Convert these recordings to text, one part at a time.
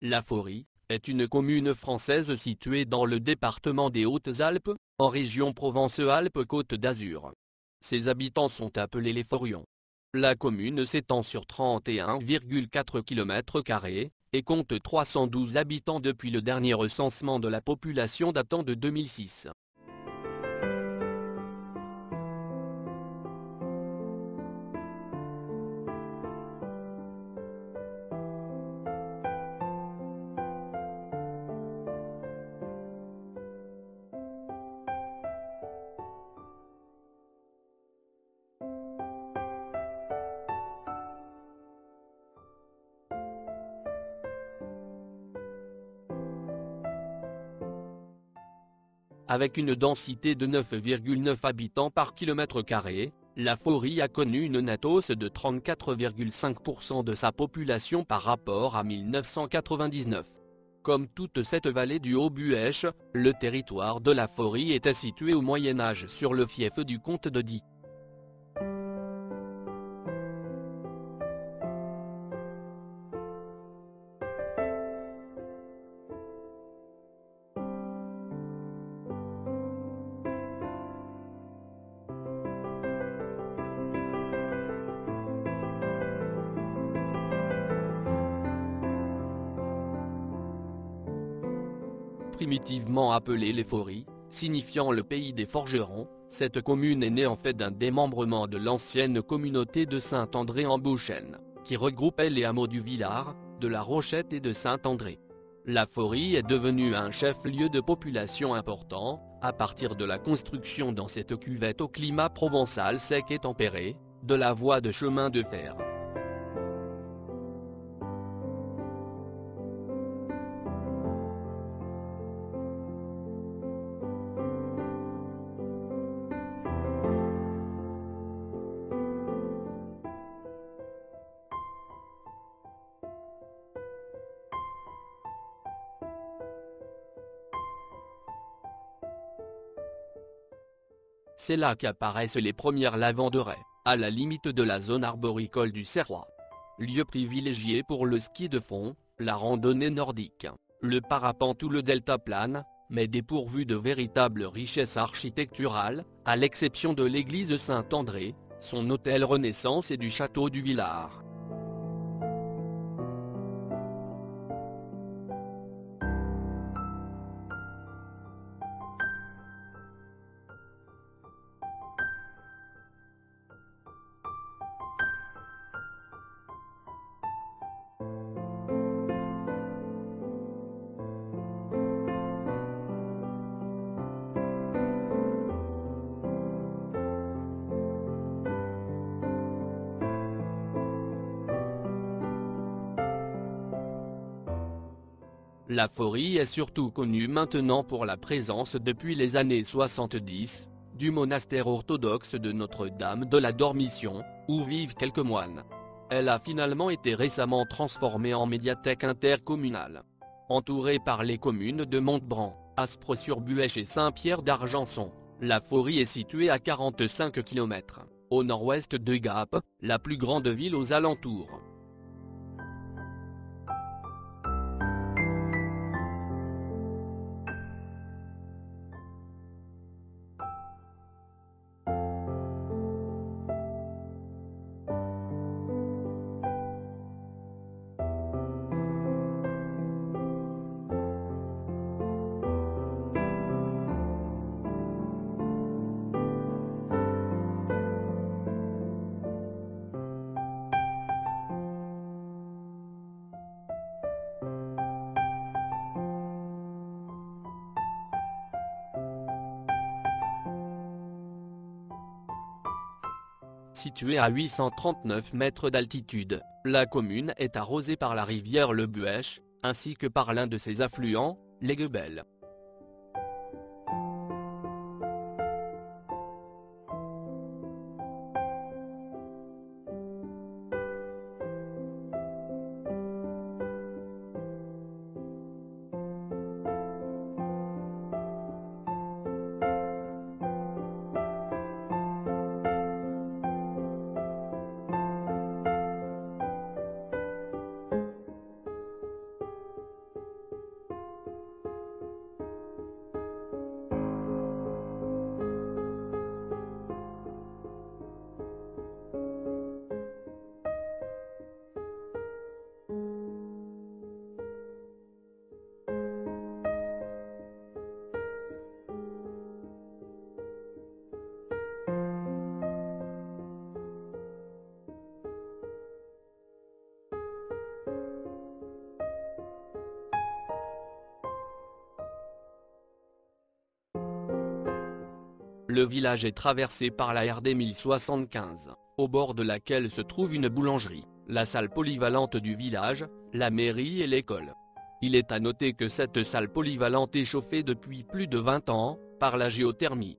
La Forie est une commune française située dans le département des Hautes-Alpes, en région Provence-Alpes-Côte d'Azur. Ses habitants sont appelés les Forions. La commune s'étend sur 31,4 km² et compte 312 habitants depuis le dernier recensement de la population datant de 2006. Avec une densité de 9,9 habitants par km², la Forie a connu une nette hausse de 34,5% de sa population par rapport à 1999. Comme toute cette vallée du Haut-Buëch, le territoire de la Forie était situé au Moyen Âge sur le fief du comte de Die. Primitivement appelée les Fories, signifiant le pays des forgerons, cette commune est née en fait d'un démembrement de l'ancienne communauté de Saint-André-en-Beauchêne, qui regroupait les hameaux du Villard, de la Rochette et de Saint-André. La Forie est devenue un chef-lieu de population important, à partir de la construction dans cette cuvette au climat provençal sec et tempéré, de la voie de chemin de fer. C'est là qu'apparaissent les premières lavanderies, à la limite de la zone arboricole du Serrois. Lieu privilégié pour le ski de fond, la randonnée nordique, le parapente ou le deltaplane, mais dépourvu de véritable richesse architecturale, à l'exception de l'église Saint-André, son hôtel Renaissance et du château du Villard. La Forie est surtout connue maintenant pour la présence depuis les années 70, du monastère orthodoxe de Notre-Dame de la Dormition, où vivent quelques moines. Elle a finalement été récemment transformée en médiathèque intercommunale. Entourée par les communes de Montbran, Aspres-sur-Buëch et Saint-Pierre d'Argenson, la Forie est située à 45 km, au nord-ouest de Gap, la plus grande ville aux alentours. Située à 839 mètres d'altitude, la commune est arrosée par la rivière le Buëch, ainsi que par l'un de ses affluents, l'Aiguebelle. Le village est traversé par la RD 1075, au bord de laquelle se trouve une boulangerie, la salle polyvalente du village, la mairie et l'école. Il est à noter que cette salle polyvalente est chauffée depuis plus de 20 ans, par la géothermie.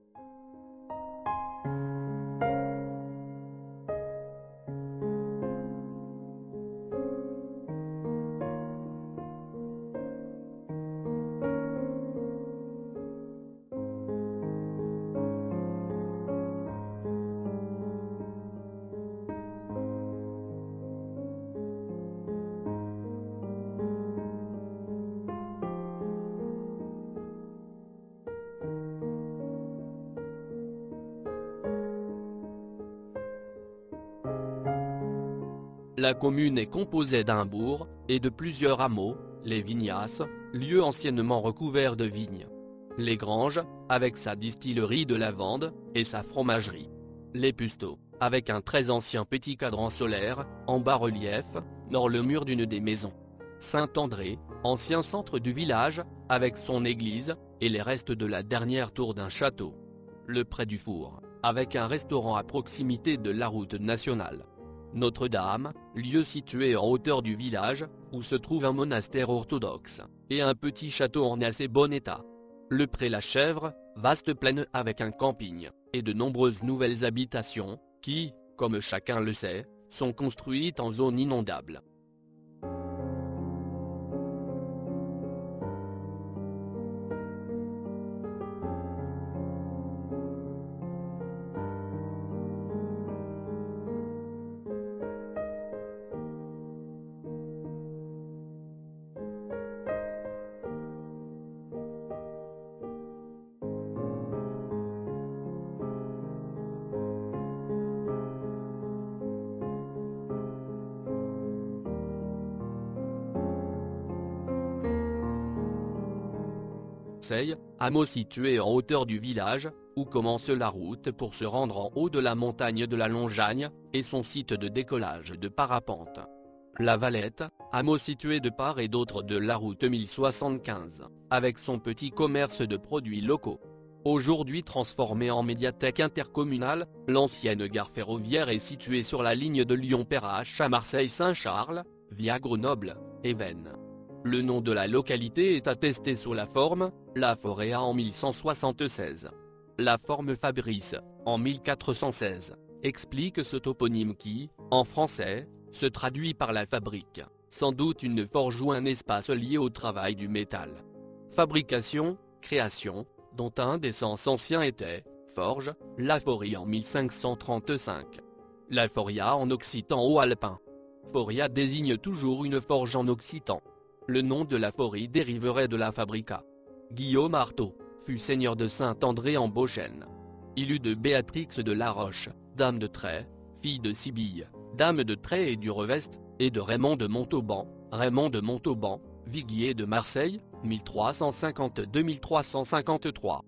La commune est composée d'un bourg, et de plusieurs hameaux, les Vignasses, lieu anciennement recouvert de vignes. Les Granges, avec sa distillerie de lavande, et sa fromagerie. Les Pusteaux, avec un très ancien petit cadran solaire, en bas-relief, dans le mur d'une des maisons. Saint-André, ancien centre du village, avec son église, et les restes de la dernière tour d'un château. Le Pré du Four, avec un restaurant à proximité de la route nationale. Notre-Dame, lieu situé en hauteur du village, où se trouve un monastère orthodoxe, et un petit château en assez bon état. Le Pré-la-Chèvre, vaste plaine avec un camping, et de nombreuses nouvelles habitations, qui, comme chacun le sait, sont construites en zone inondable. Hameau situé en hauteur du village, où commence la route pour se rendre en haut de la montagne de la Longagne, et son site de décollage de parapente. La Valette, hameau situé de part et d'autre de la route 1075, avec son petit commerce de produits locaux. Aujourd'hui transformée en médiathèque intercommunale, l'ancienne gare ferroviaire est située sur la ligne de Lyon-Perrache à Marseille-Saint-Charles, via Grenoble, et Veynes. Le nom de la localité est attesté sous la forme, la Foréa en 1176. La forme Fabrice, en 1416, explique ce toponyme qui, en français, se traduit par la fabrique, sans doute une forge ou un espace lié au travail du métal. Fabrication, création, dont un des sens anciens était, forge, Laforie en 1535. La Foria en occitan haut-alpin. Foria désigne toujours une forge en occitan. Le nom de la Forie dériverait de la fabrica. Guillaume Artaud fut seigneur de Saint-André en Beauchêne. Il eut de Béatrix de La Roche, dame de Tray, fille de Sibille, dame de Tray et du Revest, et de Raymond de Montauban, viguier de Marseille, 1352-1353.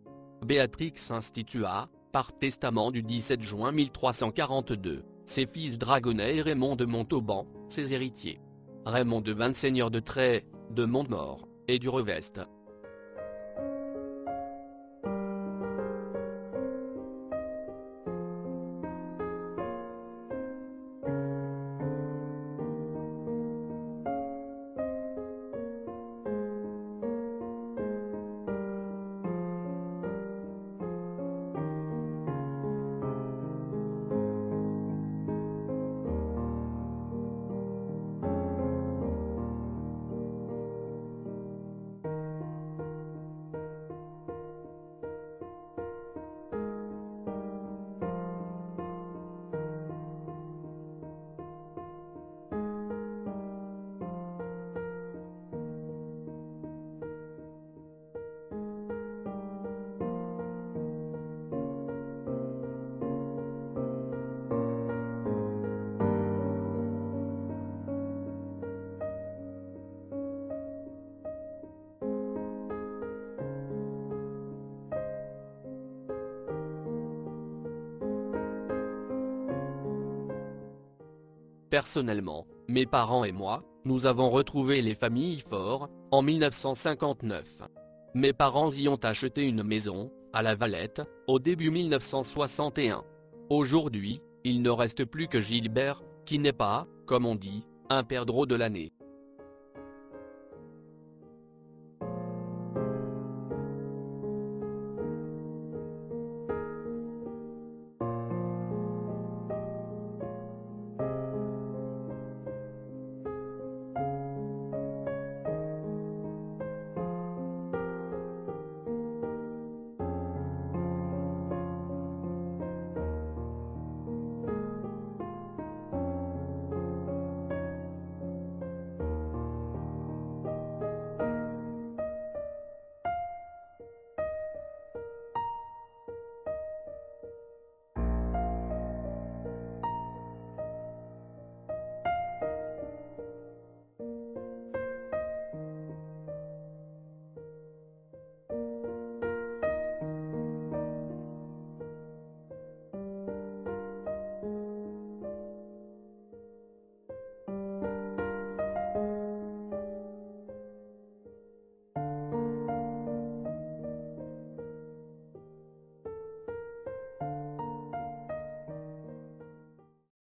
Béatrix institua, par testament du 17 juin 1342, ses fils Dragonnet et Raymond de Montauban, ses héritiers. Raymond devint seigneur de Tray, de Montmort, et du Revest. Personnellement, mes parents et moi, nous avons retrouvé les familles Faure, en 1959. Mes parents y ont acheté une maison, à La Valette, au début 1961. Aujourd'hui, il ne reste plus que Gilbert, qui n'est pas, comme on dit, un perdreau de l'année.